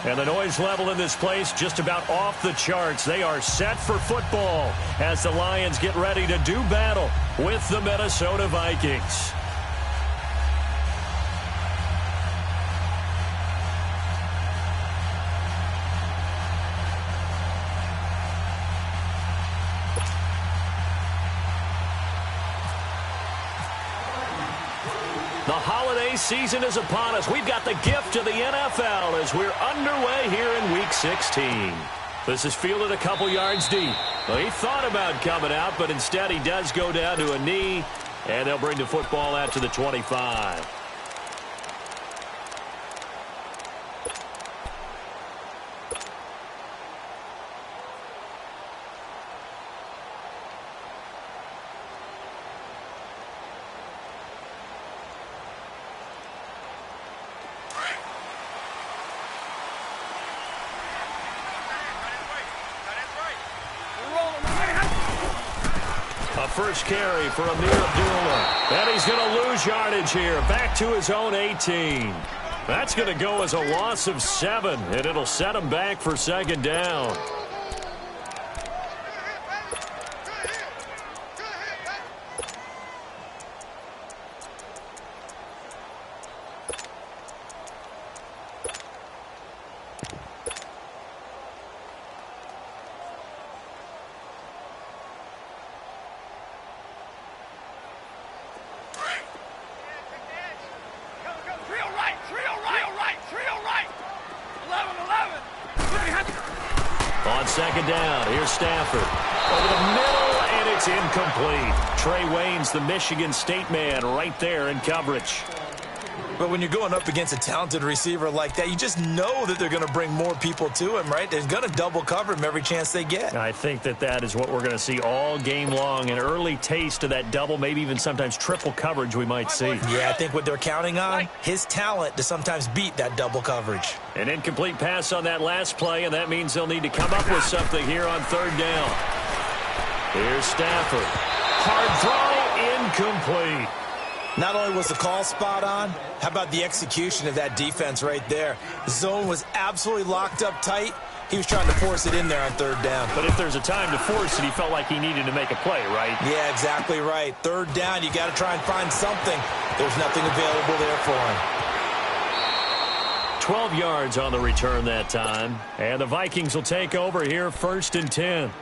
And the noise level in this place just about off the charts. They are set for football as the Lions get ready to do battle with the Minnesota Vikings. The holiday season is upon us. We've got the gift of the NFL as we're underway here in Week 16. This is fielded a couple yards deep. Well, he thought about coming out, but instead he does go down to a knee, and they'll bring the football out to the 25. First carry for Amir Abdullah. And he's going to lose yardage here. Back to his own 18. That's going to go as a loss of 7, and it'll set him back for second down. Second down. Here's Stafford. Over the middle, and it's incomplete. Trey Wayne's the Michigan State man right there in coverage. But when you're going up against a talented receiver like that, you just know that they're going to bring more people to him, right? They're going to double cover him every chance they get. I think that is what we're going to see all game long. An early taste of that double, maybe even sometimes triple coverage we might see. Yeah, I think what they're counting on, his talent to sometimes beat that double coverage. An incomplete pass on that last play, and that means they'll need to come up with something here on third down. Here's Stafford. Hard throw, incomplete. Not only was the call spot on, how about the execution of that defense right there? The zone was absolutely locked up tight. He was trying to force it in there on third down. But if there's a time to force it, he felt like he needed to make a play, right? Yeah, exactly right. Third down, you got to try and find something. There's nothing available there for him. 12 yards on the return that time. And the Vikings will take over here, 1st and 10.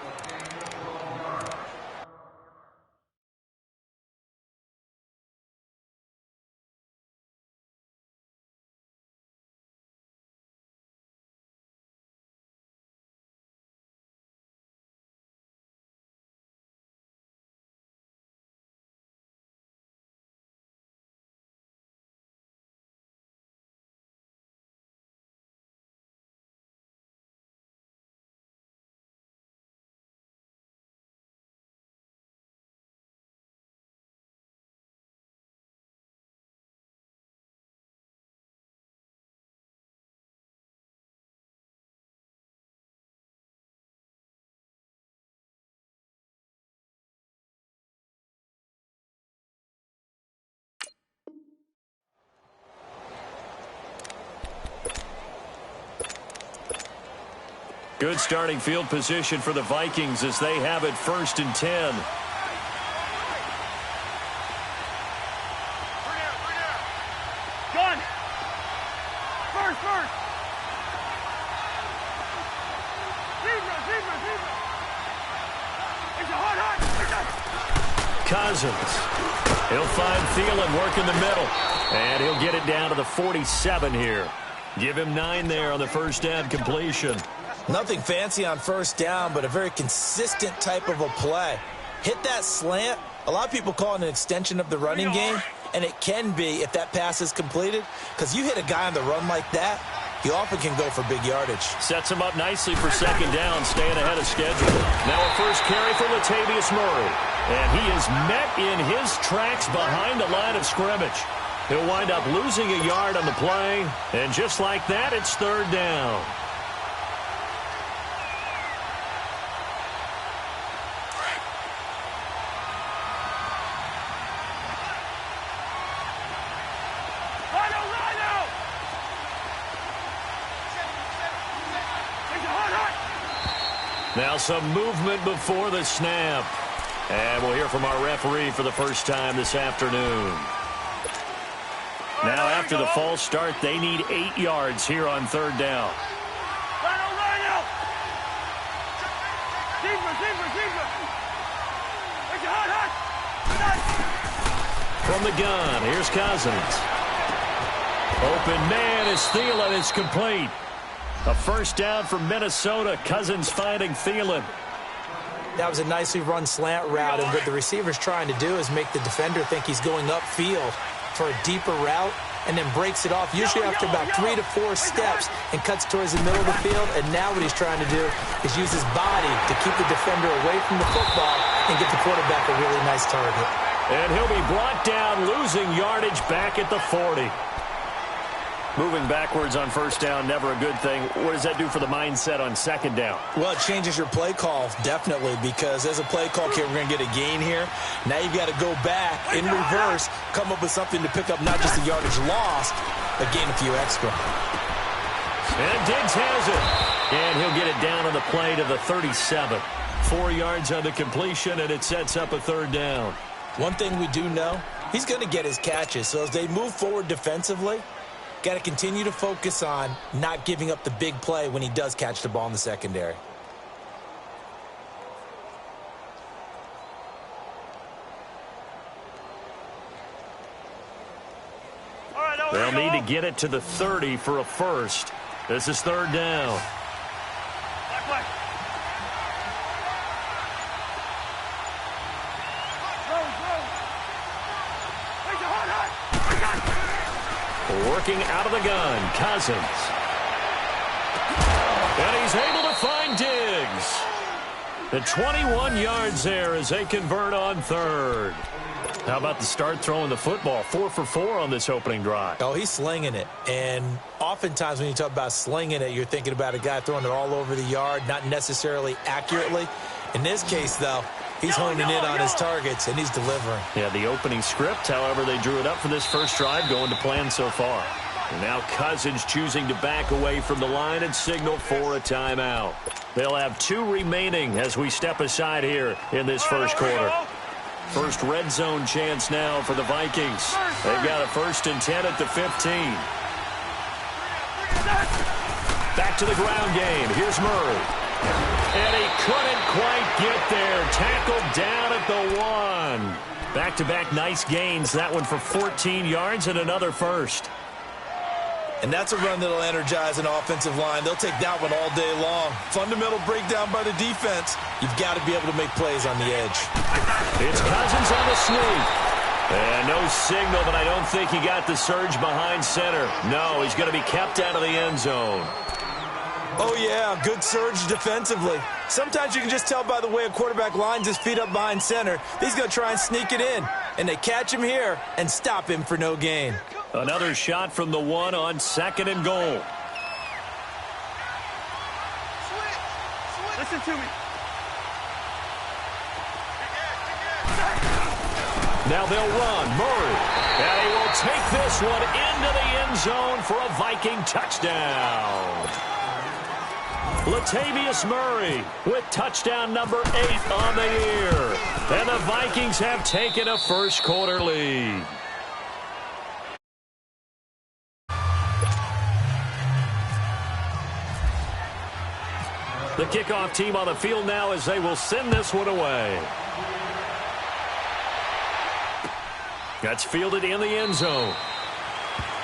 Good starting field position for the Vikings as they have it 1st and 10. Gun! First! Zebra! It's a hard! Cousins. He'll find Thielen working the middle. And he'll get it down to the 47 here. Give him 9 there on the first down completion. Nothing fancy on first down, but a very consistent type of a play. Hit that slant. A lot of people call it an extension of the running game, and it can be if that pass is completed, because you hit a guy on the run like that, he often can go for big yardage. Sets him up nicely for second down, staying ahead of schedule. Now a first carry for Latavius Murray, and he is met in his tracks behind the line of scrimmage. He'll wind up losing a yard on the play, and just like that, it's third down. Now some movement before the snap. And we'll hear from our referee for the first time this afternoon. Now after the false start, they need 8 yards here on third down. From the gun, here's Cousins. Open man is Thielen. It's complete. A first down for Minnesota. Cousins finding Thielen. That was a nicely run slant route, and what the receiver's trying to do is make the defender think he's going upfield for a deeper route, and then breaks it off, usually after about 3 to 4 steps, and cuts towards the middle of the field. And now what he's trying to do is use his body to keep the defender away from the football and get the quarterback a really nice target. And he'll be brought down, losing yardage back at the 40. Moving backwards on first down, never a good thing. What does that do for the mindset on second down? Well, it changes your play call, definitely, because as a play call, okay, we're going to get a gain here. Now you've got to go back in reverse, come up with something to pick up not just the yardage lost, but gain a few extra. And Diggs has it. And he'll get it down on the play to the 37. 4 yards on the completion, and it sets up a third down. One thing we do know, he's going to get his catches. So as they move forward defensively, got to continue to focus on not giving up the big play when he does catch the ball in the secondary. They'll need to get it to the 30 for a first. This is third down. Working out of the gun, Cousins. And he's able to find Diggs. The 21 yards there as they convert on third. How about the start throwing the football? 4 for 4 on this opening drive. Oh, he's slinging it. And oftentimes when you talk about slinging it, you're thinking about a guy throwing it all over the yard, not necessarily accurately. In this case, though, he's honing in on his targets, and he's delivering. Yeah, the opening script, however, they drew it up for this first drive, going to plan so far. And now Cousins choosing to back away from the line and signal for a timeout. They'll have 2 remaining as we step aside here in this first quarter. First red zone chance now for the Vikings. They've got a 1st and 10 at the 15. Back to the ground game. Here's Murray. And he couldn't quite get there. Tackled down at the 1. Back-to-back nice gains. That one for 14 yards and another first. And that's a run that'll energize an offensive line. They'll take that one all day long. Fundamental breakdown by the defense. You've got to be able to make plays on the edge. It's Cousins on the sneak. And no signal, but I don't think he got the surge behind center. No, he's going to be kept out of the end zone. Oh, yeah, good surge defensively. Sometimes you can just tell by the way a quarterback lines his feet up behind center. He's going to try and sneak it in. And they catch him here and stop him for no gain. Another shot from the 1 on 2nd and goal. Listen to me. Now they'll run. Murray. And he will take this one into the end zone for a Viking touchdown. Latavius Murray with touchdown number 8 on the year. And the Vikings have taken a first quarter lead. The kickoff team on the field now as they will send this one away. That's fielded in the end zone.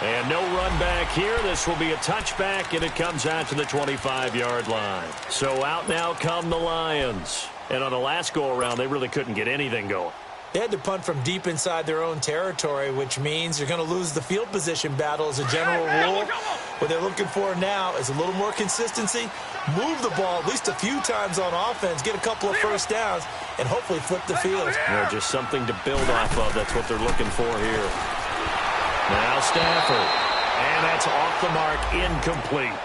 And no run back here. This will be a touchback, and it comes out to the 25-yard line. So out now come the Lions. And on the last go-around, they really couldn't get anything going. They had to punt from deep inside their own territory, which means you're going to lose the field position battle as a general rule. What they're looking for now is a little more consistency, move the ball at least a few times on offense, get a couple of first downs, and hopefully flip the field. Yeah, just something to build off of. That's what they're looking for here. Now Stafford. And that's off the mark, incomplete.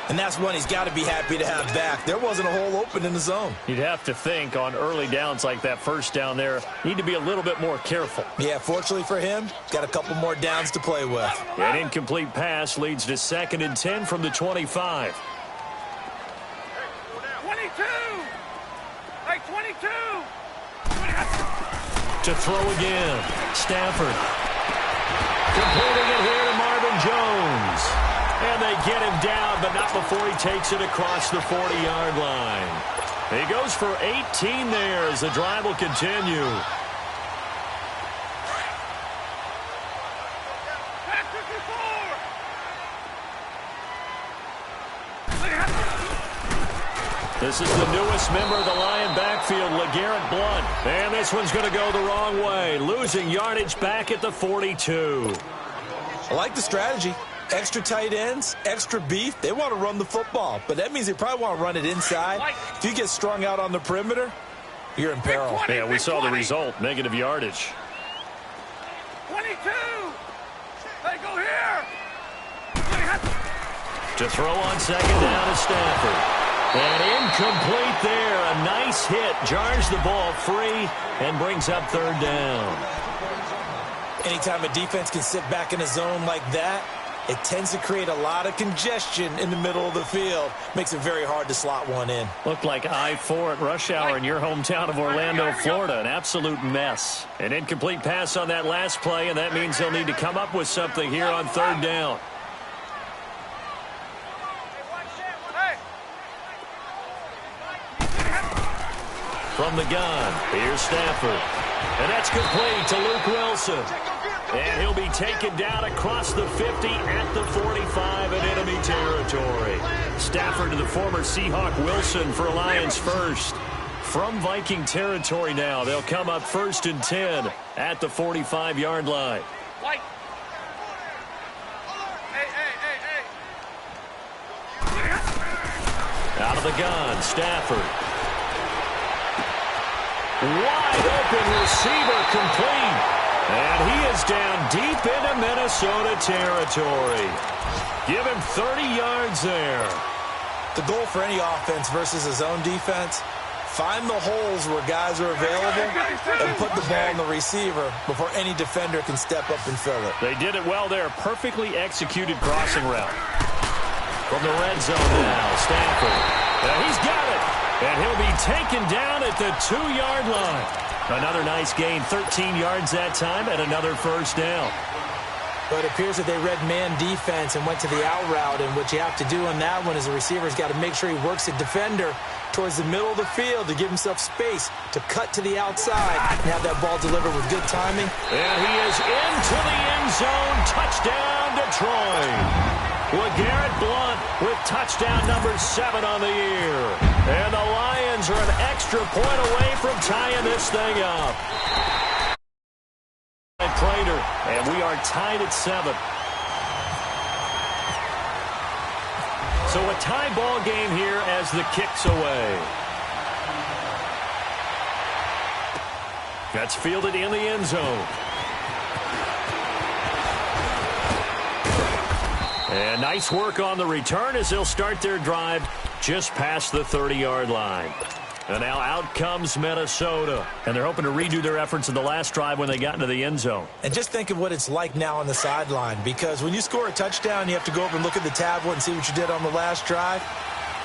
And that's one he's got to be happy to have back. There wasn't a hole open in the zone. You'd have to think on early downs like that first down there, need to be a little bit more careful. Yeah, fortunately for him, got a couple more downs to play with. An incomplete pass leads to 2nd and 10 from the 25. 22! Hey, 22. To throw again. Stafford. Completing it here to Marvin Jones. And they get him down, but not before he takes it across the 40-yard line. He goes for 18 there as the drive will continue. This is the newest member of the Lion backfield, LeGarrette Blount. And this one's going to go the wrong way, losing yardage back at the 42. I like the strategy. Extra tight ends, extra beef. They want to run the football, but that means they probably want to run it inside. If you get strung out on the perimeter, you're in peril. Yeah, we saw the result, negative yardage. 22. Hey, go here. To throw on second down to Stafford. And incomplete there. A nice hit. Jars the ball free and brings up third down. Anytime a defense can sit back in a zone like that, it tends to create a lot of congestion in the middle of the field. Makes it very hard to slot one in. Looked like I-4 at rush hour in your hometown of Orlando, Florida. An absolute mess. An incomplete pass on that last play, and that means they'll need to come up with something here on third down. From the gun, here's Stafford. And that's complete to Luke Wilson. And he'll be taken down across the 50 at the 45 in enemy territory. Stafford to the former Seahawk Wilson for Lions first. From Viking territory now, they'll come up 1st and 10 at the 45-yard line. Out of the gun, Stafford. Wide open receiver complete. And he is down deep into Minnesota territory. Give him 30 yards there. The goal for any offense versus a zone defense, find the holes where guys are available and put the ball on the receiver before any defender can step up and fill it. They did it well there. Perfectly executed crossing route. From the red zone now, Stafford. And he's got it. And he'll be taken down at the 2-yard line. Another nice gain, 13 yards that time, and another first down. But it appears that they read man defense and went to the out route, and what you have to do on that one is the receiver's got to make sure he works the defender towards the middle of the field to give himself space to cut to the outside and have that ball delivered with good timing. And he is into the end zone. Touchdown, Detroit. LeGarrette Blount with touchdown number 7 on the year. And the Lions are an extra point away from tying this thing up. Prater, and we are tied at 7. So a tie ball game here as the kick's away. That's fielded in the end zone. And nice work on the return as they'll start their drive just past the 30-yard line. And now out comes Minnesota. And they're hoping to redo their efforts in the last drive when they got into the end zone. And just think of what it's like now on the sideline. Because when you score a touchdown, you have to go over and look at the tablet and see what you did on the last drive.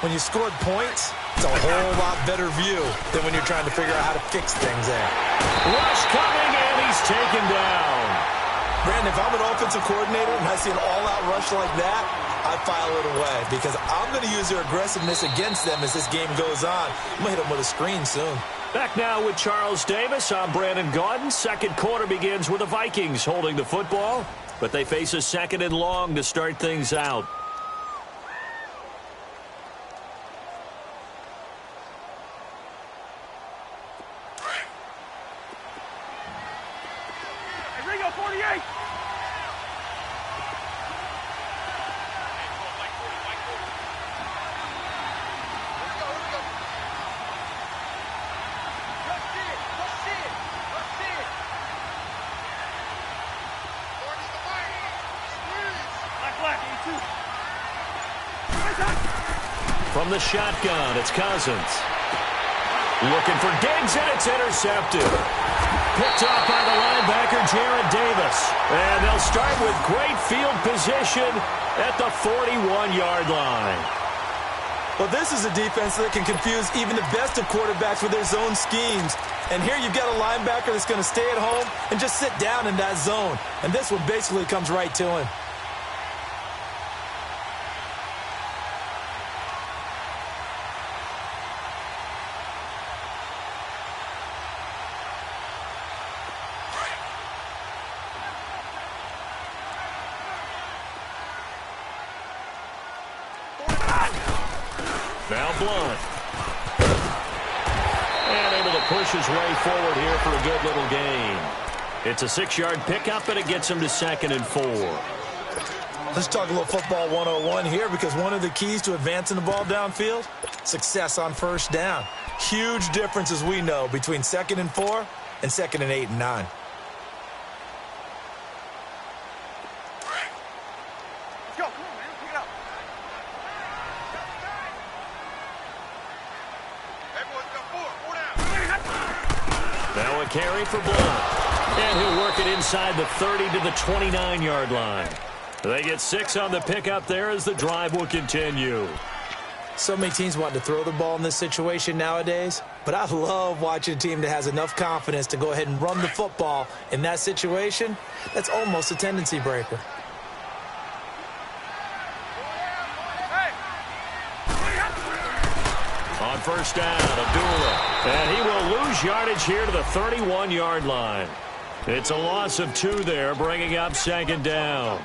When you scored points, it's a whole lot better view than when you're trying to figure out how to fix things there. Rush coming, and he's taken down. Brandon, if I'm an offensive coordinator and I see an all-out rush like that, I file it away because I'm going to use their aggressiveness against them as this game goes on. I'm going to hit them with a screen soon. Back now with Charles Davis. I'm Brandon Gaudin. Second quarter begins with the Vikings holding the football, but they face a 2nd and long to start things out. Hey, Ringo, 48. From the shotgun, it's Cousins. Looking for Diggs, and it's intercepted. Picked off by the linebacker, Jared Davis. And they'll start with great field position at the 41-yard line. Well, this is a defense that can confuse even the best of quarterbacks with their zone schemes. And here you've got a linebacker that's going to stay at home and just sit down in that zone. And this one basically comes right to him. Now Blunt. And able to push his way forward here for a good little gain. It's a 6-yard pickup, and it gets him to 2nd and 4. Let's talk a little football 101 here, because one of the keys to advancing the ball downfield, success on first down. Huge difference, as we know, between 2nd and 4 and 2nd and 8 and 9. Go, come on, man. Pick it up. Everyone's got 4 down. Now a carry for Blunt. And he'll work it inside the 30 to the 29-yard line. They get 6 on the pickup there as the drive will continue. So many teams want to throw the ball in this situation nowadays, but I love watching a team that has enough confidence to go ahead and run the football in that situation. That's almost a tendency breaker. On first down, Abdullah. And he will lose yardage here to the 31-yard line. It's a loss of 2 there, bringing up 2nd down.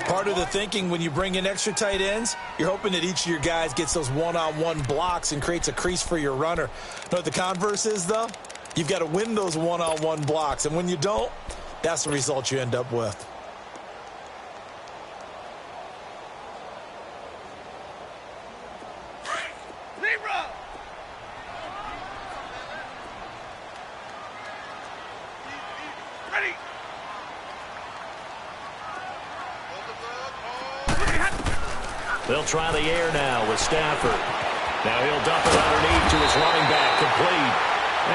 Part of the thinking when you bring in extra tight ends, you're hoping that each of your guys gets those one-on-one blocks and creates a crease for your runner. You know what the converse is, though? You've got to win those one-on-one blocks, and when you don't, that's the result you end up with. They'll try the air now with Stafford. Now he'll dump it underneath to his running back, complete.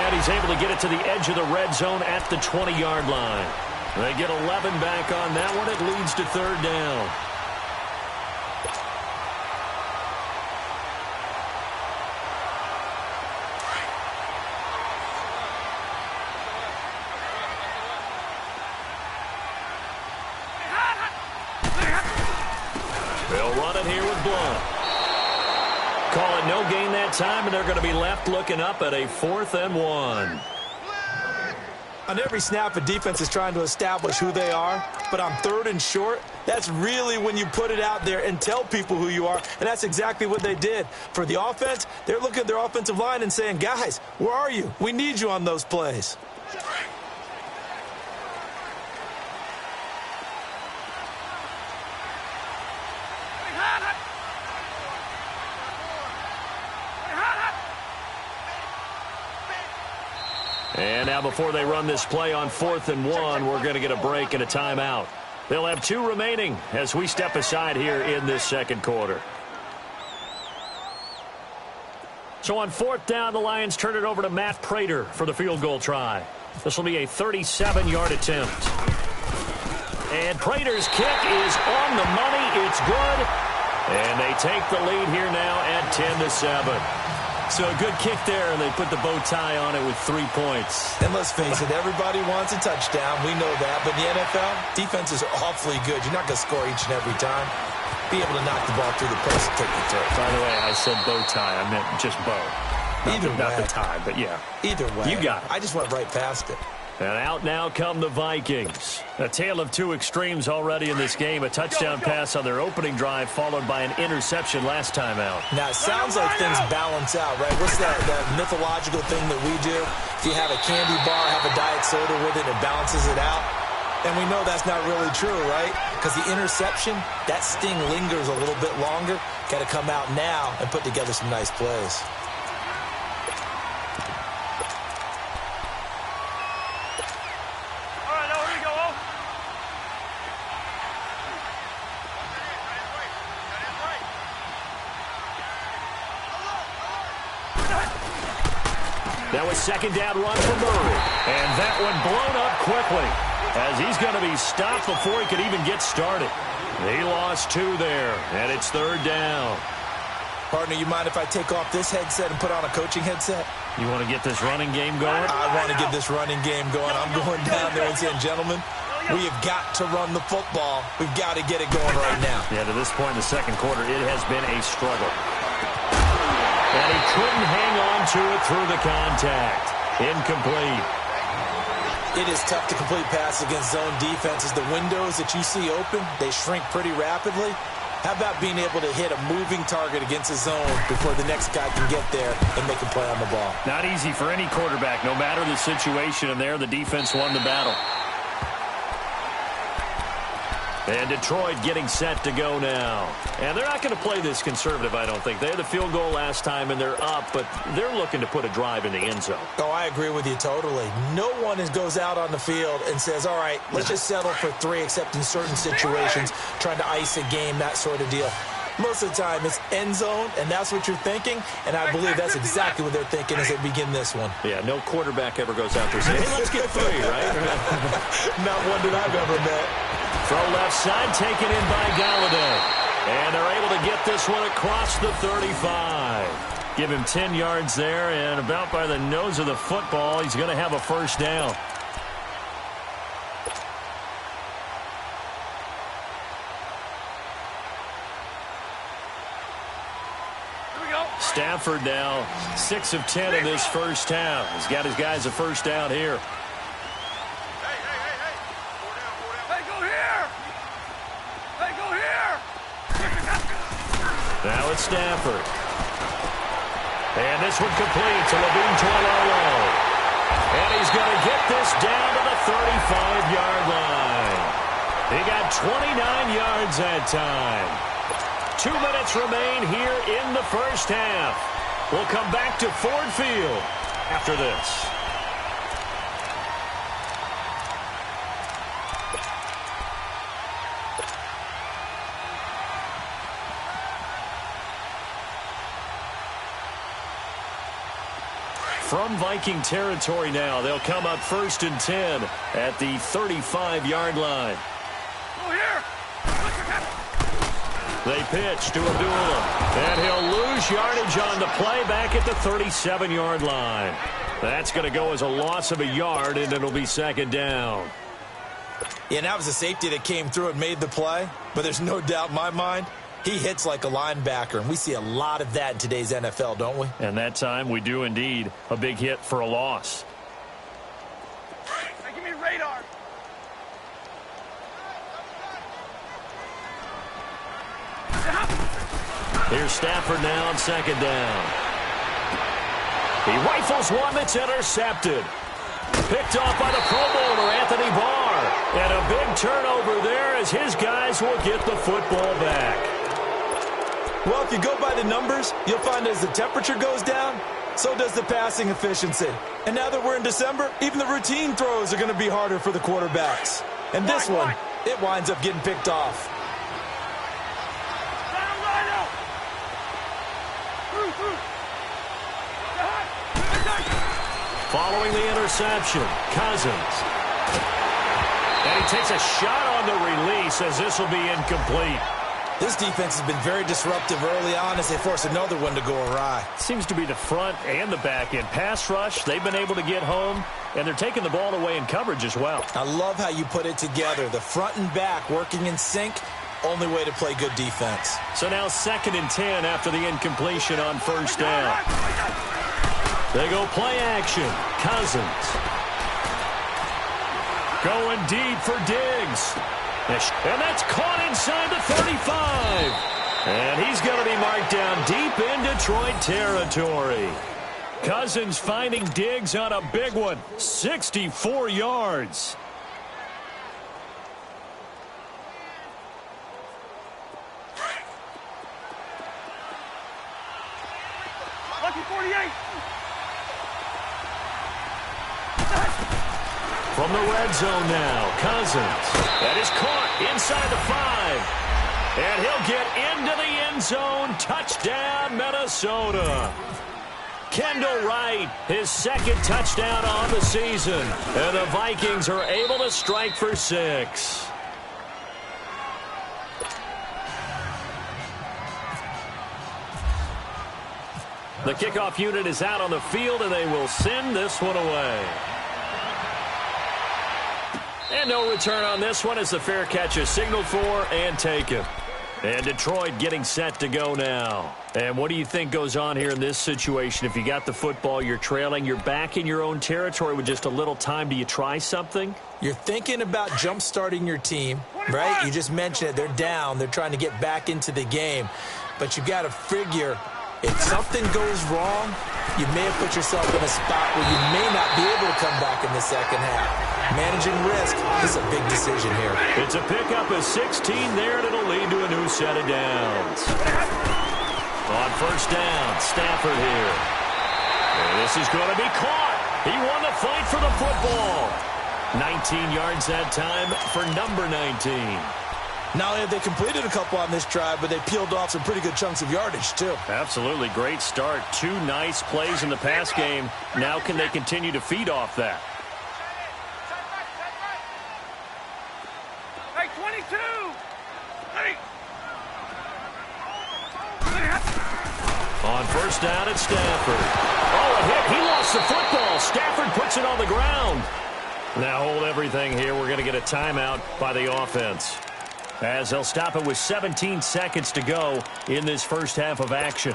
And he's able to get it to the edge of the red zone at the 20-yard line. They get 11 back on that one. It leads to 3rd down. They'll run it here with Blunt. Call it no gain that time, and they're going to be left looking up at a 4th and 1. On every snap, a defense is trying to establish who they are, but on 3rd and short, that's really when you put it out there and tell people who you are, and that's exactly what they did. For the offense, they're looking at their offensive line and saying, guys, where are you? We need you on those plays. And now before they run this play on 4th and 1, we're going to get a break and a timeout. They'll have 2 remaining as we step aside here in this 2nd quarter. So on 4th down, the Lions turn it over to Matt Prater for the field goal try. This will be a 37-yard attempt. And Prater's kick is on the money. It's good. And they take the lead here now at 10-7. So a good kick there, and they put the bow tie on it with 3 points. And let's face it, everybody wants a touchdown. We know that. But in the NFL, defenses are awfully good. You're not going to score each and every time. Be able to knock the ball through the post and take the turf. By the way, I said bow tie. I meant just bow. Not the tie, but yeah. Either way. You got it. I just went right past it. And out now come the Vikings. A tale of 2 extremes already in this game. A touchdown pass on their opening drive, followed by an interception last time out. Now, it sounds like things balance out, right? What's that mythological thing that we do? If you have a candy bar, have a diet soda with it, it balances it out. And we know that's not really true, right? Because the interception, that sting lingers a little bit longer. Got to come out now and put together some nice plays. That was 2nd down run for Murray. And that one blown up quickly as he's going to be stopped before he could even get started. He lost 2 there, and it's 3rd down. Partner, you mind if I take off this headset and put on a coaching headset? You want to get this running game going? I want to get this running game going. I'm going down there and saying, gentlemen, we have got to run the football. We've got to get it going right now. Yeah, to this point in the second quarter, it has been a struggle. And he couldn't hang on to it through the contact. Incomplete. It is tough to complete passes against zone defenses. The windows that you see open, they shrink pretty rapidly. How about being able to hit a moving target against a zone before the next guy can get there and make a play on the ball? Not easy for any quarterback, no matter the situation, and there the defense won the battle. And Detroit getting set to go now. And they're not going to play this conservative, I don't think. They had the field goal last time, and they're up, but they're looking to put a drive in the end zone. Oh, I agree with you totally. No one goes out on the field and says, all right, let's just settle for 3, except in certain situations, trying to ice a game, that sort of deal. Most of the time, it's end zone, and that's what you're thinking, and I believe that's exactly what they're thinking as they begin this one. Yeah, no quarterback ever goes out there saying, hey, let's get 3, right? Not one that I've ever met. Throw left side, taken in by Galladay. And they're able to get this one across the 35. Give him 10 yards there, and about by the nose of the football, he's going to have a first down. Stafford now 6 of 10 in this first half. He's got his guys a first down here. Now it's Stafford. And this one complete to Levine Toilolo. And he's going to get this down to the 35-yard line. He got 29 yards that time. 2 minutes remain here in the first half. We'll come back to Ford Field after this. From Viking territory now, they'll come up 1st and 10 at the 35-yard line. They pitch to Abdullah, and he'll lose yardage on the play back at the 37-yard line. That's going to go as a loss of a yard, and it'll be second down. Yeah, and that was a safety that came through and made the play, but there's no doubt in my mind, he hits like a linebacker, and we see a lot of that in today's NFL, don't we? And that time we do indeed. A big hit for a loss. Hey, give me radar. Here's Stafford now on second down. He rifles one that's intercepted. Picked off by the Pro Bowler, Anthony Barr. And a big turnover there as his guys will get the football back. Well, if you go by the numbers, you'll find as the temperature goes down, so does the passing efficiency. And now that we're in December, even the routine throws are going to be harder for the quarterbacks. And this one, it winds up getting picked off. Following the interception, Cousins. And he takes a shot on the release as this will be incomplete. This defense has been very disruptive early on as they force another one to go awry. Seems to be the front and the back end. Pass rush, they've been able to get home, and they're taking the ball away in coverage as well. I love how you put it together. The front and back working in sync, only way to play good defense. So now 2nd and 10 after the incompletion on first down. They go play action. Cousins. Going deep for Diggs. And that's caught inside the 35. And he's going to be marked down deep in Detroit territory. Cousins finding Diggs on a big one. 64 yards. Lucky 48. From the red zone now, Cousins. That is caught inside the 5. And he'll get into the end zone. Touchdown, Minnesota. Kendall Wright, his 2nd touchdown on the season. And the Vikings are able to strike for 6. The kickoff unit is out on the field, and they will send this one away. And no return on this one as the fair catch is signaled for and taken. And Detroit getting set to go now. And what do you think goes on here in this situation? If you got the football, you're trailing, you're back in your own territory with just a little time. Do you try something? You're thinking about jump-starting your team, right? You just mentioned it. They're down. They're trying to get back into the game. But you've got to figure if something goes wrong, you may have put yourself in a spot where you may not be able to come back in the second half. Managing risk is a big decision here. It's a pickup of 16 there, and it'll lead to a new set of downs. On first down, Stafford here. And this is going to be caught. He won the fight for the football. 19 yards that time for number 19. Not only have they completed a couple on this drive, but they peeled off some pretty good chunks of yardage, too. Absolutely great start. 2 nice plays in the pass game. Now can they continue to feed off that? Hey, 22! Hey! On first down, it's Stafford. Oh, a hit. He lost the football. Stafford puts it on the ground. Now hold everything here. We're going to get a timeout by the offense, as they'll stop it with 17 seconds to go in this first half of action.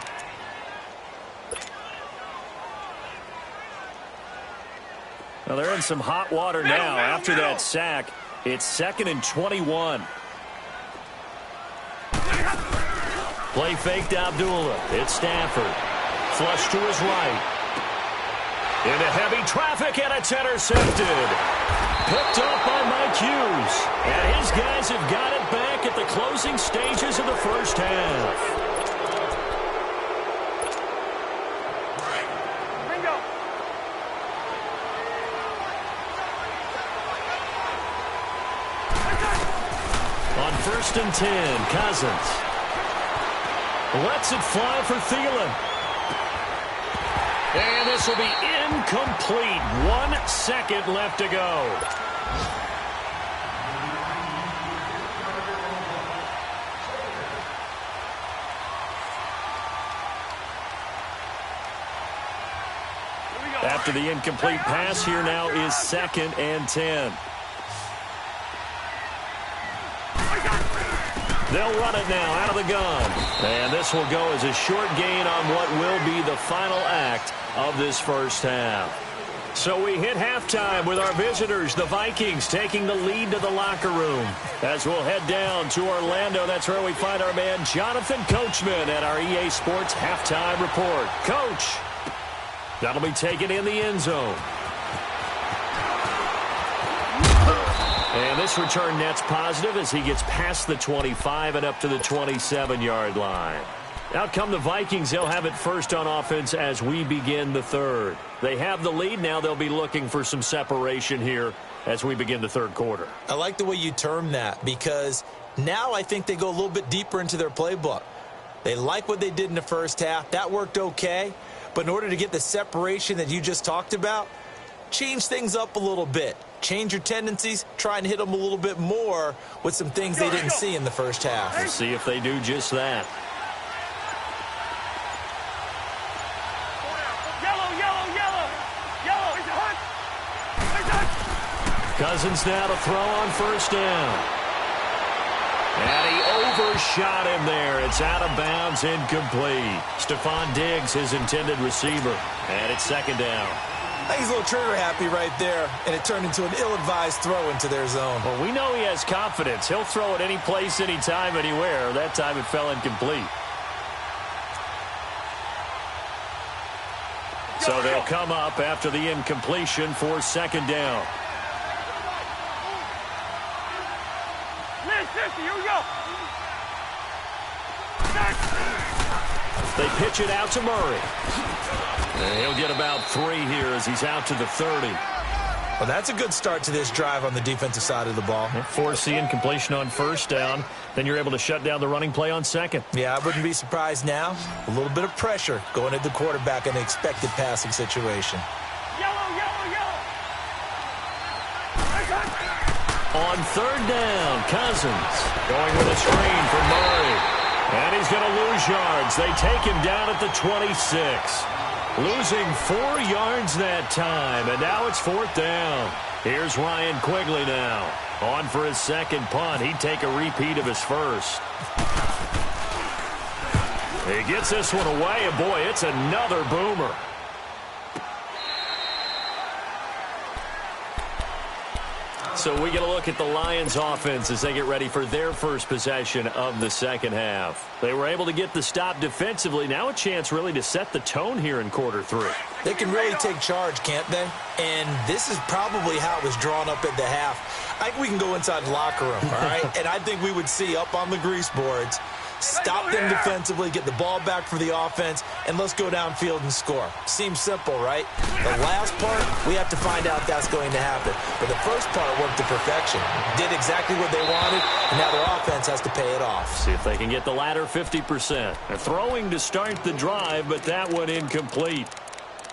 Well, they're in some hot water now after that sack. It's 2nd and 21. Play fake to Abdullah. It's Stafford. Flush to his right. Into heavy traffic, and it's intercepted. Picked up by Mike Hughes. And his guys have got it back at the closing stages of the first half. Bingo! On 1st and 10, Cousins lets it fly for Thielen. And this will be incomplete. 1 second left to go. After the incomplete pass, here now is 2nd and 10. They'll run it now out of the gun. And this will go as a short gain on what will be the final act of this first half. So we hit halftime with our visitors, the Vikings, taking the lead to the locker room. As we'll head down to Orlando, that's where we find our man Jonathan Coachman at our EA Sports Halftime Report. Coach, that'll be taken in the end zone. And this return net's positive as he gets past the 25 and up to the 27-yard line. Out come the Vikings. They'll have it first on offense as we begin the third. They have the lead. Now they'll be looking for some separation here as we begin the third quarter. I like the way you term that, because now I think they go a little bit deeper into their playbook. They like what they did in the first half. That worked okay. But in order to get the separation that you just talked about, change things up a little bit. Change your tendencies. Try and hit them a little bit more with some things they didn't see in the first half. We'll see if they do just that. Cousins now to throw on first down. And he overshot him there. It's out of bounds, incomplete. Stephon Diggs, his intended receiver. And it's 2nd down. I think he's a little trigger happy right there, and it turned into an ill-advised throw into their zone. Well, we know he has confidence. He'll throw it any place, anytime, anywhere. That time it fell incomplete. So they'll come up after the incompletion for 2nd down. Here we go. They pitch it out to Murray. And he'll get about 3 here as he's out to the 30. Well, that's a good start to this drive on the defensive side of the ball. Force the incompletion on first down. Then you're able to shut down the running play on 2nd. Yeah, I wouldn't be surprised now. A little bit of pressure going at the quarterback in the expected passing situation. On 3rd down, Cousins going with a screen for Murray. And he's going to lose yards. They take him down at the 26. Losing 4 yards that time, and now it's 4th down. Here's Ryan Quigley now. On for his second punt. He'd take a repeat of his first. He gets this one away, and boy, it's another boomer. So we get a look at the Lions offense as they get ready for their first possession of the second half. They were able to get the stop defensively. Now a chance really to set the tone here in quarter 3. They can really take charge, can't they? And this is probably how it was drawn up at the half. I think we can go inside the locker room, all right? And I think we would see up on the grease boards, stop them defensively, get the ball back for the offense, and let's go downfield and score. Seems simple, right? The last part, we have to find out that's going to happen. But the first part worked to perfection. Did exactly what they wanted, and now their offense has to pay it off. See if they can get the latter 50%. They're throwing to start the drive, but that one incomplete.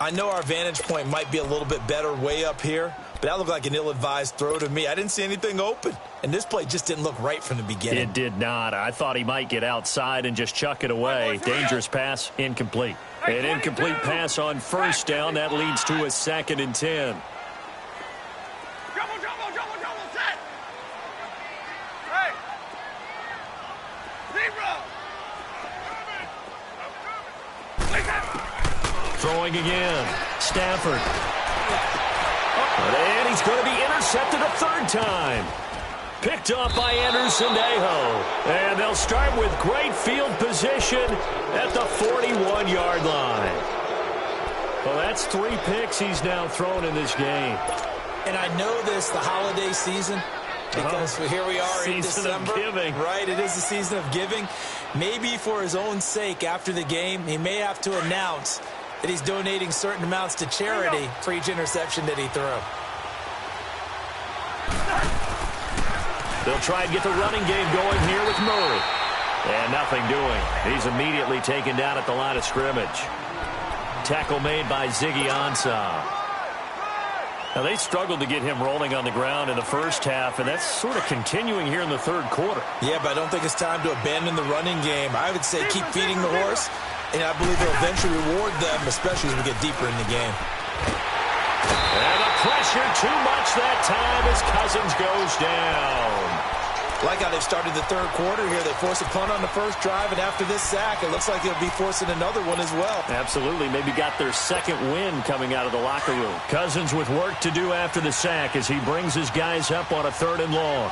I know our vantage point might be a little bit better way up here, but that looked like an ill-advised throw to me. I didn't see anything open, and this play just didn't look right from the beginning. It did not. I thought he might get outside and just chuck it away. Dangerous pass, incomplete. An incomplete pass on first down. That leads to a 2nd and 10. Double, set. Hey. Zero. Throwing again. Stafford. And he's going to be intercepted a 3rd time. Picked off by Anderson-Aho. And they'll start with great field position at the 41-yard line. Well, that's 3 picks he's now thrown in this game. And I know this, the holiday season, because here we are in December. Season of giving. Right, it is the season of giving. Maybe for his own sake after the game, he may have to announce that he's donating certain amounts to charity for each interception that he threw. They'll try and get the running game going here with Murray. And nothing doing. He's immediately taken down at the line of scrimmage. Tackle made by Ziggy Ansah. Now, they struggled to get him rolling on the ground in the first half, and that's sort of continuing here in the 3rd quarter. Yeah, but I don't think it's time to abandon the running game. I would say keep feeding the horse, and I believe they'll eventually reward them, especially as we get deeper in the game. And the pressure too much that time as Cousins goes down. Like how they've started the 3rd quarter here. They force a punt on the first drive, and after this sack, it looks like they'll be forcing another one as well. Absolutely. Maybe got their 2nd win coming out of the locker room. Cousins with work to do after the sack as he brings his guys up on a 3rd and long.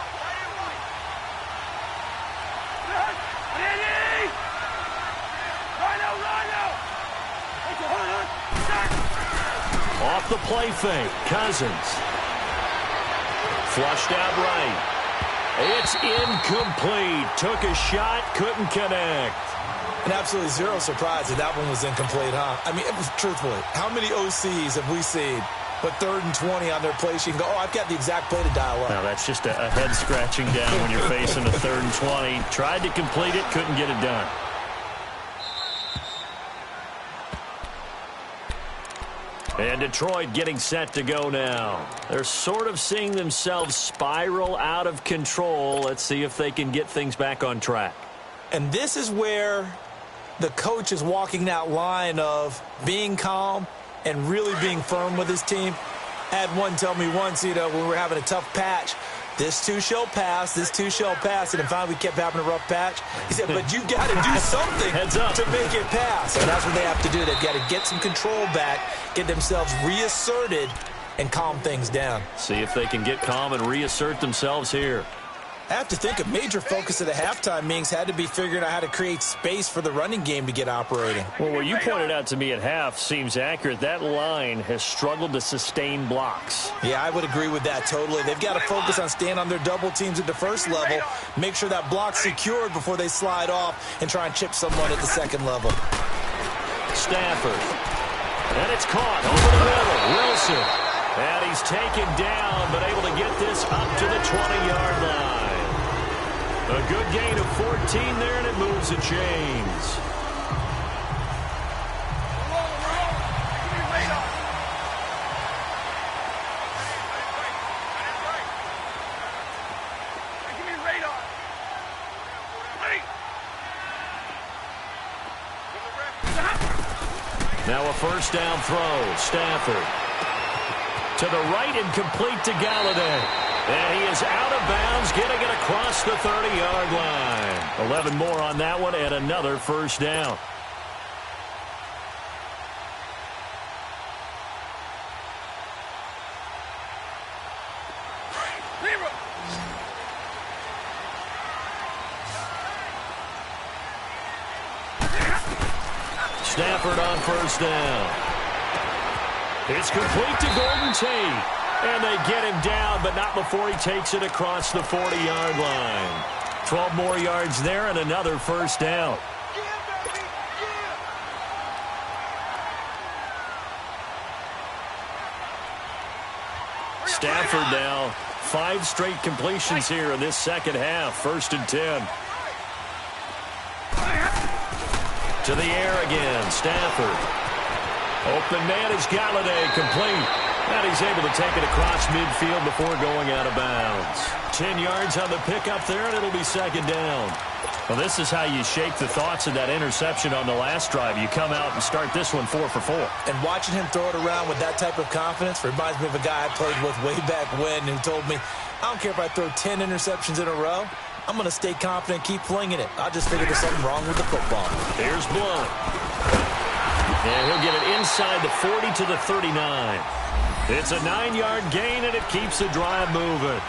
Off the play fake, Cousins. Flushed out right. It's incomplete. Took a shot, couldn't connect. And absolutely zero surprise that that one was incomplete, huh? I mean, truthfully, how many OCs have we seen with 3rd and 20 on their play sheet and go, oh, I've got the exact play to dial up? Now, that's just a head-scratching down when you're facing a 3rd and 20. Tried to complete it, couldn't get it done. And Detroit getting set to go now. They're sort of seeing themselves spiral out of control. Let's see if they can get things back on track. And this is where the coach is walking that line of being calm and really being firm with his team. I had one tell me once, when we were having a tough patch, this too shall pass, this too shall pass. And finally we kept having a rough patch. He said, but you got to do something to make it pass. And that's what they have to do. They've got to get some control back, get themselves reasserted, and calm things down. See if they can get calm and reassert themselves here. I have to think a major focus of the halftime meetings had to be figuring out how to create space for the running game to get operating. Well, what you pointed out to me at half seems accurate. That line has struggled to sustain blocks. Yeah, I would agree with that totally. They've got to focus on staying on their double teams at the first level, make sure that block's secured before they slide off and try and chip someone at the second level. Stafford. And it's caught over the middle. Wilson. And he's taken down, but able to get this up to the 20-yard line. A good gain of 14 there, and it moves the chains. Now a first down throw. Stafford. To the right and complete to Galladay. And he is out of bounds, getting it across the 30-yard line. 11 more on that one and another first down. Stafford on first down. It's complete to Golden Tate. And they get him down, but not before he takes it across the 40-yard line. 12 more yards there and another first down. Stafford now, 5 straight completions here in this second half. First and 10. To the air again, Stafford. Open man is Galladay, complete. And he's able to take it across midfield before going out of bounds. 10 yards on the pickup there, and it'll be second down. Well, this is how you shake the thoughts of that interception on the last drive. You come out and start this one 4 for 4. And watching him throw it around with that type of confidence reminds me of a guy I played with way back when who told me, I don't care if I throw 10 interceptions in a row. I'm going to stay confident, keep flinging it. I just figured there's something wrong with the football. Here's Blunt. And he'll get it inside the 40 to the 39. It's a 9-yard gain, and it keeps the drive moving.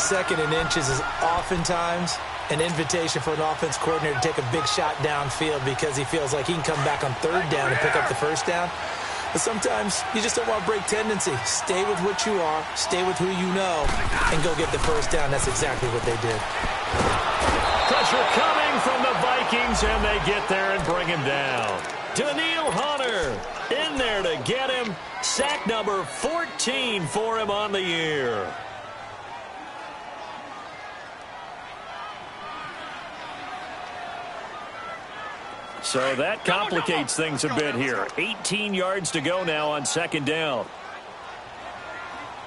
Second and inches is oftentimes an invitation for an offense coordinator to take a big shot downfield because he feels like he can come back on third down and pick up the first down. But sometimes you just don't want to break tendency. Stay with what you are, stay with who you know, and go get the first down. That's exactly what they did. Pressure coming from the Vikings, and they get there and bring him down. Daniil Hunter in there to get him. Sack number 14 for him on the year. So that complicates things a bit here. 18 yards to go now on second down.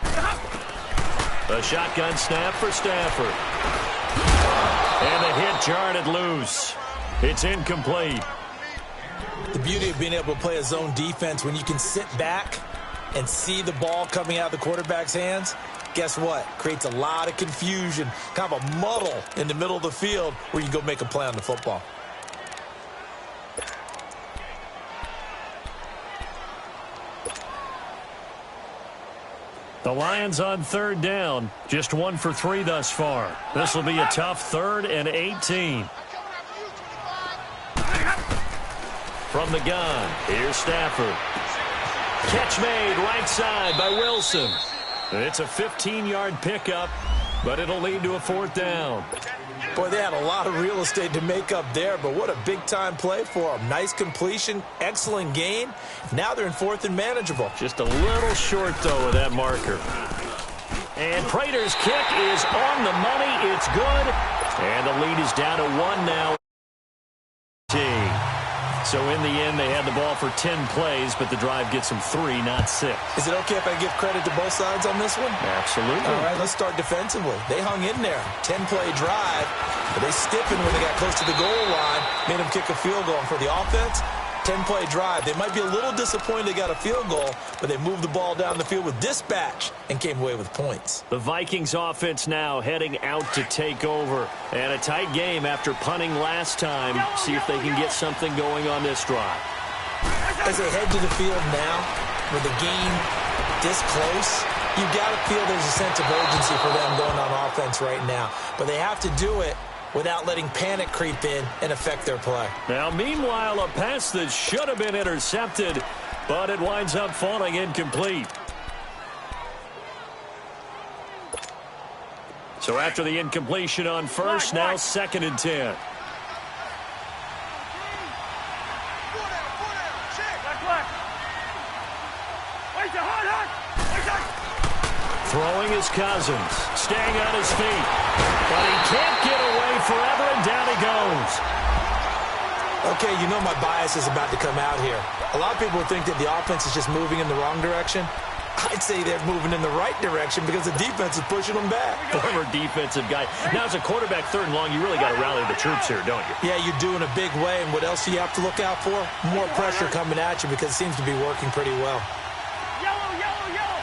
A shotgun snap for Stafford. And the hit jarred it loose. It's incomplete. The beauty of being able to play a zone defense when you can sit back and see the ball coming out of the quarterback's hands, guess what? Creates a lot of confusion, kind of a muddle in the middle of the field where you go make a play on the football. The Lions on third down, just 1 for 3 thus far. This will be a tough 3rd and 18. From the gun, here's Stafford. Catch made right side by Wilson. It's a 15-yard pickup, but it'll lead to a 4th down. Boy, they had a lot of real estate to make up there, but what a big-time play for them. Nice completion, excellent gain. Now they're in 4th and manageable. Just a little short, though, of that marker. And Prater's kick is on the money. It's good. And the lead is down to 1 now. So in the end, they had the ball for 10 plays, but the drive gets them 3, not 6. Is it okay if I give credit to both sides on this one? Absolutely. All right, let's start defensively. They hung in there. 10-play drive, but they stiffened when they got close to the goal line, made them kick a field goal. And for the offense, 10-play drive. They might be a little disappointed they got a field goal, but they moved the ball down the field with dispatch and came away with points. The Vikings offense now heading out to take over. And a tight game after punting last time. See if they can get something going on this drive. As they head to the field now, with the game this close, you got to feel there's a sense of urgency for them going on offense right now. But they have to do it without letting panic creep in and affect their play. Now, meanwhile, a pass that should have been intercepted, but it winds up falling incomplete. So after the incompletion on first, now 2nd and 10. Throwing his Cousins, staying on his feet. But he can't get away forever, and down he goes. Okay, you know my bias is about to come out here. A lot of people think that the offense is just moving in the wrong direction. I'd say they're moving in the right direction because the defense is pushing them back. Former defensive guy. Now, as a quarterback, 3rd and long, you really got to rally the troops here, don't you? Yeah, you're doing a big way, and what else do you have to look out for? More pressure coming at you because it seems to be working pretty well. Yellow, yellow, yellow.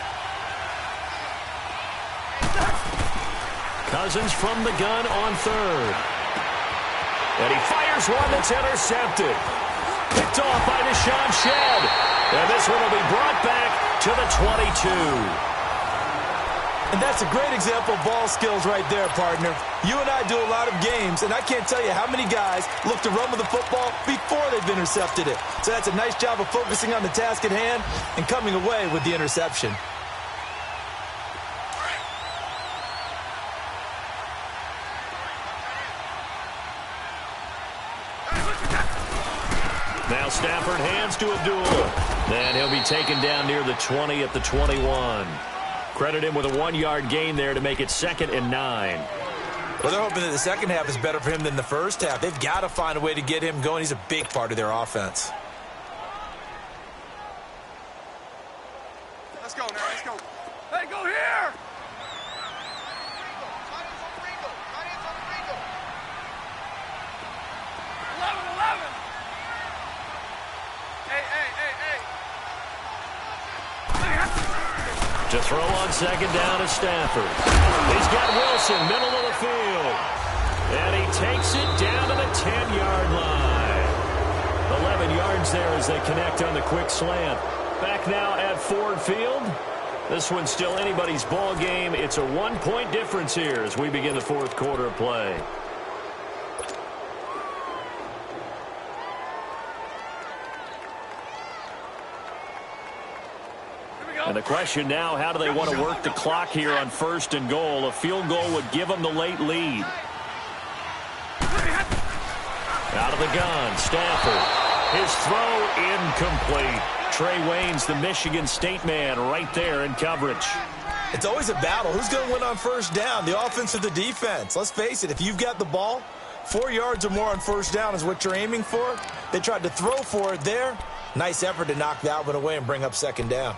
Cousins from the gun on 3rd. And he fires one that's intercepted. Picked off by Deshaun Shedd. And this one will be brought back to the 22. And that's a great example of ball skills right there, partner. You and I do a lot of games, and I can't tell you how many guys look to run with the football before they've intercepted it. So that's a nice job of focusing on the task at hand and coming away with the interception. Now Stafford hands to Abdullah. And he'll be taken down near the 20 at the 21. Credit him with a 1-yard gain there to make it 2nd and 9. Well, they're hoping that the second half is better for him than the first half. They've got to find a way to get him going. He's a big part of their offense. Let's go now, let's go. Hey, go here! 11. Hey. To throw on 2nd down is Stafford. He's got Wilson, middle of the field. And he takes it down to the 10-yard line. 11 yards there as they connect on the quick slant. Back now at Ford Field. This one's still anybody's ball game. It's a 1-point difference here as we begin the 4th quarter of play. And the question now, how do they want to work the clock here on 1st and goal? A field goal would give them the late lead. Out of the gun, Stafford. His throw incomplete. Trey Waynes, the Michigan State man, right there in coverage. It's always a battle. Who's going to win on 1st down, the offense or the defense? Let's face it, if you've got the ball, 4 yards or more on 1st down is what you're aiming for. They tried to throw for it there. Nice effort to knock that one away and bring up 2nd down.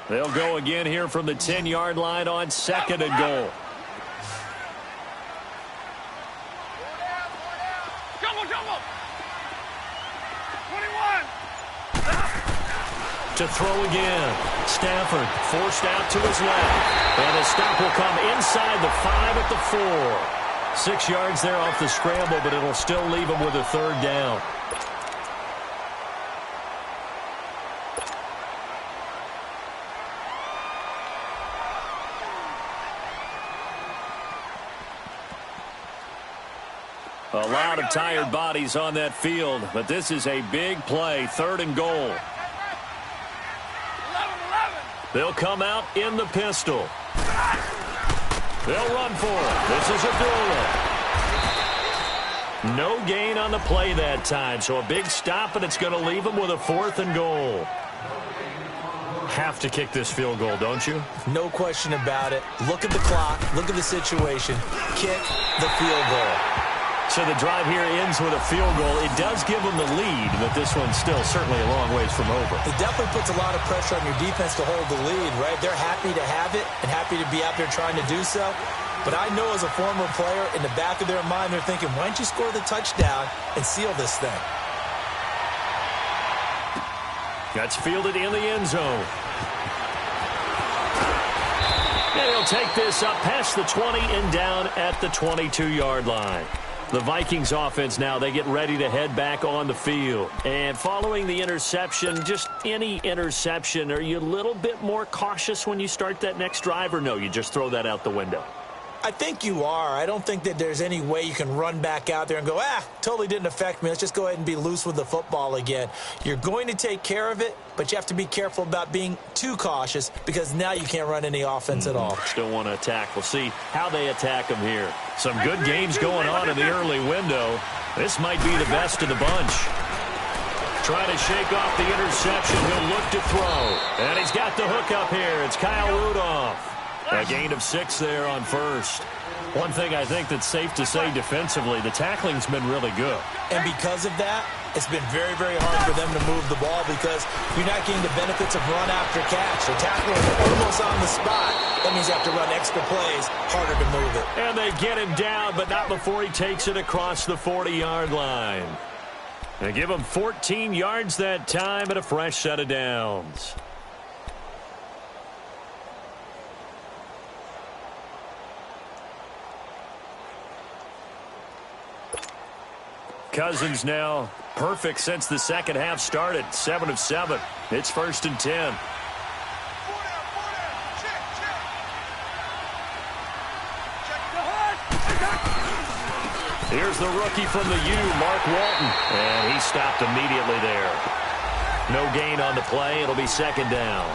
They'll go again here from the 10-yard line on 2nd and goal. Jumbo. 21. To throw again. Stafford forced out to his left. And the stop will come inside the 5 at the 4. 6 yards there off the scramble, but it'll still leave him with a 3rd down. A lot of tired bodies on that field, but this is a big play, 3rd and goal. 11. They'll come out in the pistol. They'll run for it. This is Abdullah. No gain on the play that time, so a big stop, and it's going to leave them with a 4th and goal. Have to kick this field goal, don't you? No question about it. Look at the clock. Look at the situation. Kick the field goal. So the drive here ends with a field goal. It does give them the lead, but this one's still certainly a long ways from over. It definitely puts a lot of pressure on your defense to hold the lead, right? They're happy to have it and happy to be out there trying to do so. But I know as a former player, in the back of their mind, they're thinking, why don't you score the touchdown and seal this thing? That's fielded in the end zone. And he'll take this up past the 20 and down at the 22-yard line. The Vikings offense now, they get ready to head back on the field. And following the interception, just any interception, are you a little bit more cautious when you start that next drive, or no, you just throw that out the window? I think you are. I don't think that there's any way you can run back out there and go, totally didn't affect me. Let's just go ahead and be loose with the football again. You're going to take care of it, but you have to be careful about being too cautious because now you can't run any offense at all. Still want to attack. We'll see how they attack them here. Some good games going on in the early window. This might be the best of the bunch. Trying to shake off the interception. He'll look to throw. And he's got the hook up here. It's Kyle Rudolph. A gain of 6 there on 1st. One thing I think that's safe to say defensively, the tackling's been really good. And because of that, It's been very, very hard for them to move the ball because you're not getting the benefits of run after catch. The tackler is almost on the spot. That means you have to run extra plays, harder to move it. And they get him down, but not before he takes it across the 40-yard line. They give him 14 yards that time and a fresh set of downs. Cousins now perfect since the second half started. 7 of 7. It's 1st and 10. Here's the rookie from the U, Mark Walton. And he stopped immediately there. No gain on the play. It'll be 2nd down.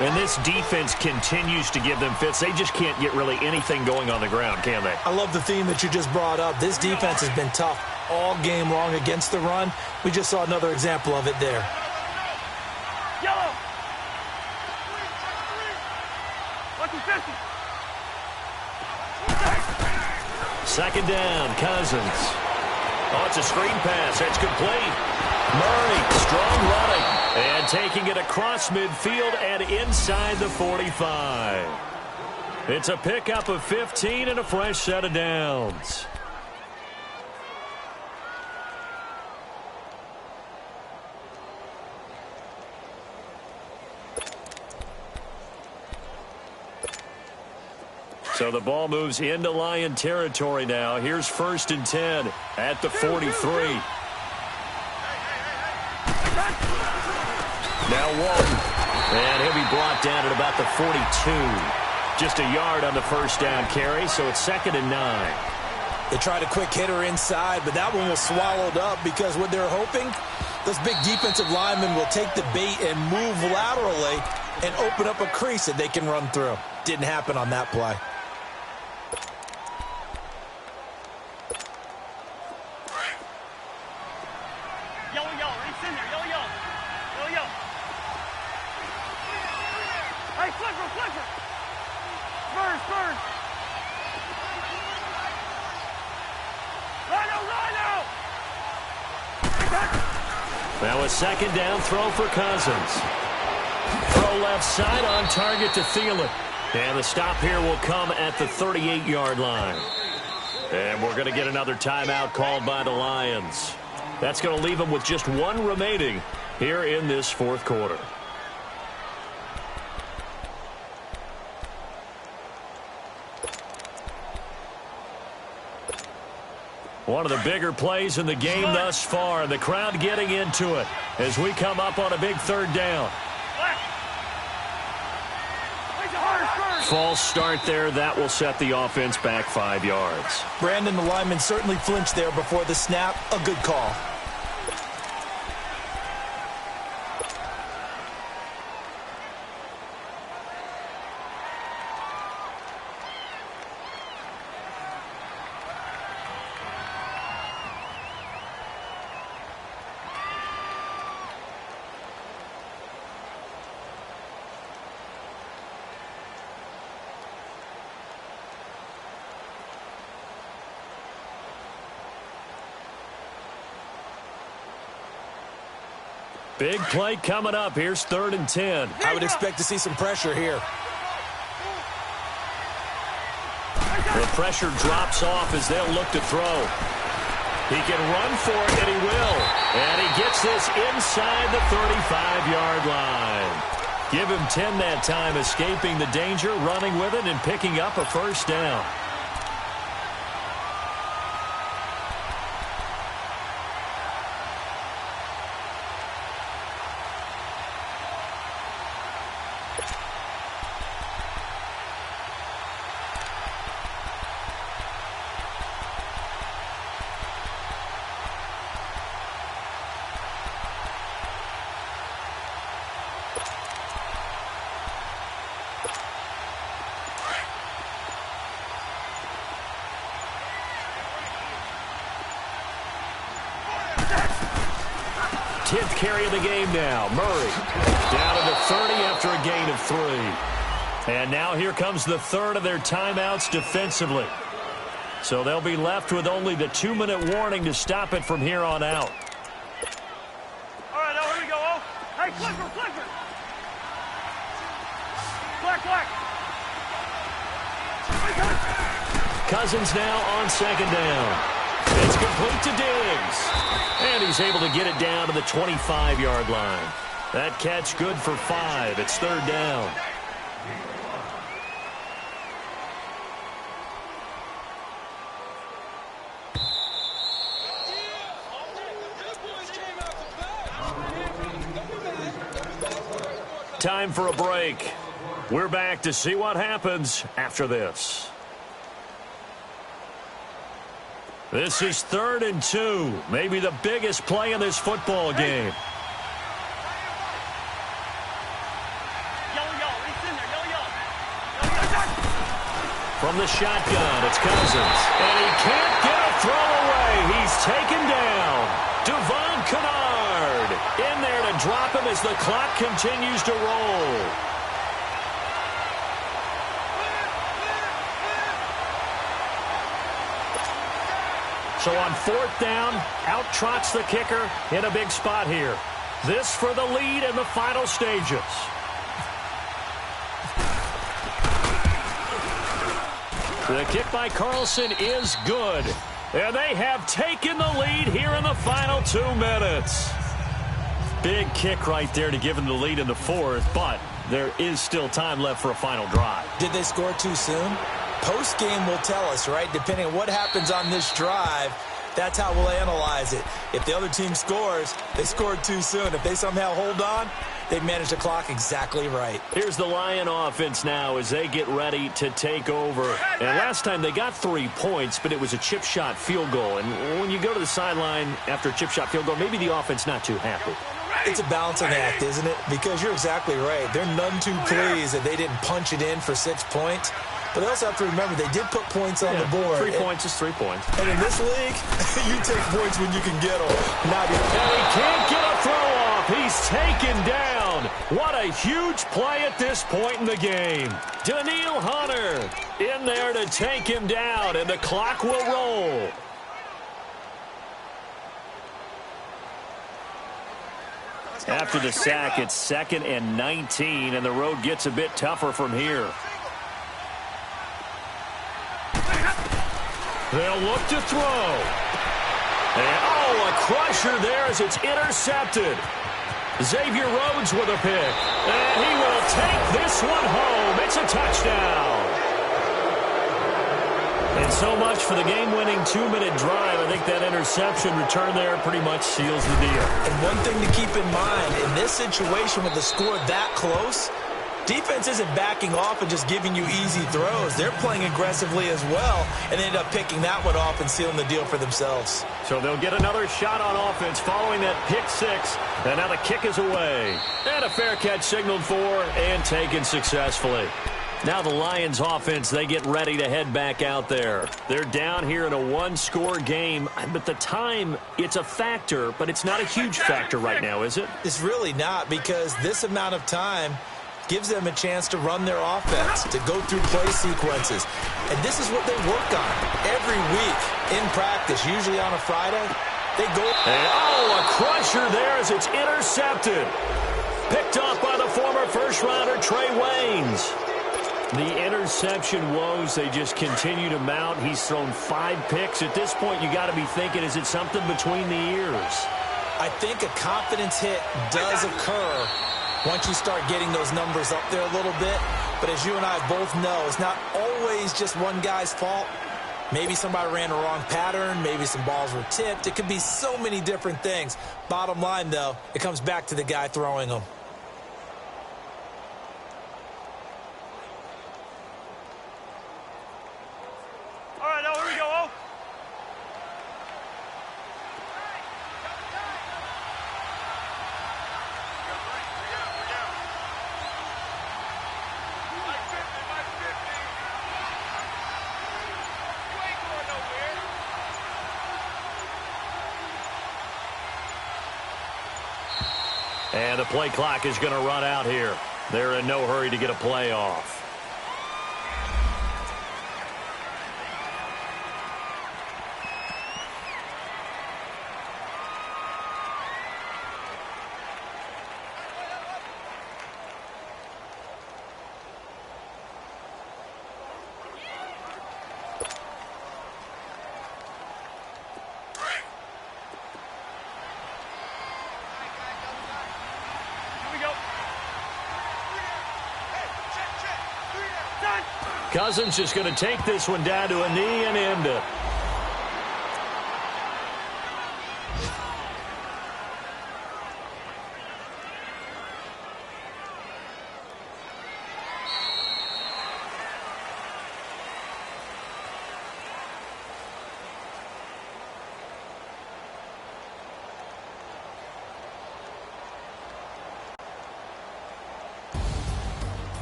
And this defense continues to give them fits. They just can't get really anything going on the ground, can they? I love the theme that you just brought up. This defense has been tough all game long against the run. We just saw another example of it there. Yellow. 150. 2nd down, Cousins. Oh, it's a screen pass. That's complete. Murray, strong running. And taking it across midfield and inside the 45. It's a pickup of 15 and a fresh set of downs. So the ball moves into Lion territory now. Here's 1st and 10 at the 43. Now Walton. And he'll be brought down at about the 42. Just a yard on the 1st down carry, so it's 2nd and 9. They tried a quick hitter inside, but that one was swallowed up because what they're hoping, those big defensive linemen will take the bait and move laterally and open up a crease that they can run through. Didn't happen on that play. Now a 2nd down throw for Cousins. Throw left side on target to Thielen. And the stop here will come at the 38-yard line. And we're going to get another timeout called by the Lions. That's going to leave them with just 1 remaining here in this 4th quarter. One of the bigger plays in the game thus far. The crowd getting into it as we come up on a big 3rd down. False start there. That will set the offense back 5 yards. Brandon, the lineman, certainly flinched there before the snap. A good call. Big play coming up. Here's 3rd and 10. I would expect to see some pressure here. The pressure drops off as they'll look to throw. He can run for it, and he will. And he gets this inside the 35-yard line. Give him 10 that time, escaping the danger, running with it, and picking up a 1st down. Tenth carry of the game now. Murray down to the 30 after a gain of 3. And now here comes the 3rd of their timeouts defensively. So they'll be left with only the 2-minute warning to stop it from here on out. All right, now here we go, oh. Hey, Clifford, Clifford. Black. Cousins now on second down. It's complete to Diggs. And he's able to get it down to the 25-yard line. That catch good for 5. It's third down. Time for a break. We're back to see what happens after this. This is 3rd and 2. Maybe the biggest play in this football game. From the shotgun, it's Cousins. And he can't get a throw away. He's taken down. Devon Kennard in there to drop him as the clock continues to roll. So on 4th down, out trots the kicker in a big spot here. This for the lead in the final stages. The kick by Carlson is good. And they have taken the lead here in the final 2 minutes. Big kick right there to give them the lead in the 4th, but there is still time left for a final drive. Did they score too soon? Post-game will tell us, right? Depending on what happens on this drive, that's how we'll analyze it. If the other team scores, they scored too soon. If they somehow hold on, they've managed the clock exactly right. Here's the Lion offense now as they get ready to take over. And last time they got 3 points, but it was a chip shot field goal. And when you go to the sideline after a chip shot field goal, maybe the offense not too happy. It's a balancing act, isn't it? Because you're exactly right. They're none too pleased that they didn't punch it in for 6 points. But they also have to remember they did put points on the board. 3 points is 3 points. And in this league, you take points when you can get them. And he can't get a throw off. He's taken down. What a huge play at this point in the game. Daniil Hunter in there to take him down, and the clock will roll. After the sack, it's 2nd and 19, and the road gets a bit tougher from here. They'll look to throw. And, a crusher there as it's intercepted. Xavier Rhodes with a pick. And he will take this one home. It's a touchdown. And so much for the game-winning 2-minute drive. I think that interception return there pretty much seals the deal. And one thing to keep in mind, in this situation with the score that close, defense isn't backing off and just giving you easy throws. They're playing aggressively as well, and they end up picking that one off and sealing the deal for themselves. So they'll get another shot on offense following that pick 6, and now the kick is away. And a fair catch signaled for and taken successfully. Now the Lions offense, they get ready to head back out there. They're down here in a 1-score game, but the time, it's a factor, but it's not a huge factor right now, is it? It's really not, because this amount of time gives them a chance to run their offense, to go through play sequences. And this is what they work on every week in practice, usually on a Friday. They go. And, a crusher there as it's intercepted. Picked off by the former first-rounder Trey Waynes. The interception woes, they just continue to mount. He's thrown 5 picks. At this point, you got to be thinking, is it something between the ears? I think a confidence hit does occur once you start getting those numbers up there a little bit. But as you and I both know, it's not always just one guy's fault. Maybe somebody ran a wrong pattern. Maybe some balls were tipped. It could be so many different things. Bottom line, though, it comes back to the guy throwing them. All right, now here we go, oh. And the play clock is going to run out here. They're in no hurry to get a play off. Cousins just going to take this one down to a knee and end it.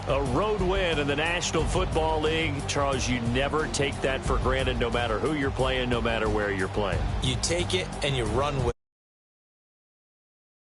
A road win in the National Football League. Charles, you never take that for granted, no matter who you're playing, no matter where you're playing. You take it and you run with it.